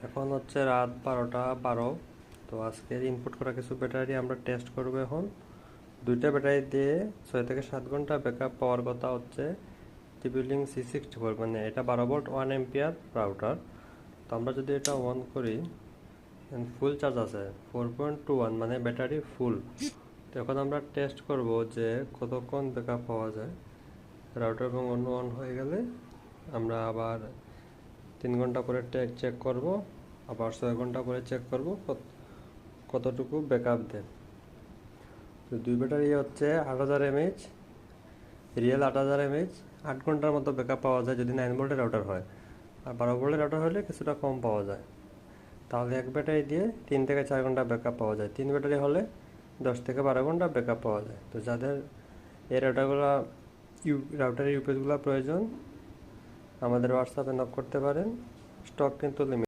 এখন হচ্ছে রাত 12টা 12। তো আজকের ইনপুট করা কিছু ব্যাটারি আমরা টেস্ট করব এখন। দুইটা ব্যাটারি দিয়ে 6 থেকে 7 ঘন্টা ব্যাকআপ পাওয়ার কথা হচ্ছে টিপিলিং C64, মানে এটা 12 ভোল্ট 1 এম্পিয়ার রাউটার। তো আমরা যদি এটা অন করি, ফুল চার্জ আছে 4.21, মানে ব্যাটারি ফুল। তো এখন আমরা টেস্ট করব যে কতক্ষণ ব্যাকআপ পাওয়া যায়। রাউটার এবং অন হয়ে গেলে আমরা আবার 3 ঘন্টা পরে চেক করব, আবার 6 ঘন্টা পরে চেক করব কতটুকু ব্যাকআপ দেয়। তো দুই ব্যাটারি হচ্ছে 8000 mAh, রিয়েল 8000 mAh। 8 ঘন্টার মতো ব্যাকআপ পাওয়া যায় যদি 9 ভোল্টের রাউটার হয়, আর 12 ভোল্টের রাউটার হলে কিছুটা কম পাওয়া যায়। তাহলে এক ব্যাটারি দিয়ে 3 থেকে 4 ঘন্টা ব্যাকআপ পাওয়া যায়, 3 ব্যাটারি হলে 10 থেকে 12 ঘন্টা ব্যাকআপ পাওয়া যায়। তো যাদের এই রাউটারের ইউপিএসগুলো প্রয়োজন, আমাদের হোয়াটসঅ্যাপে নক করতে পারেন। স্টক কিন্তু লিমিট।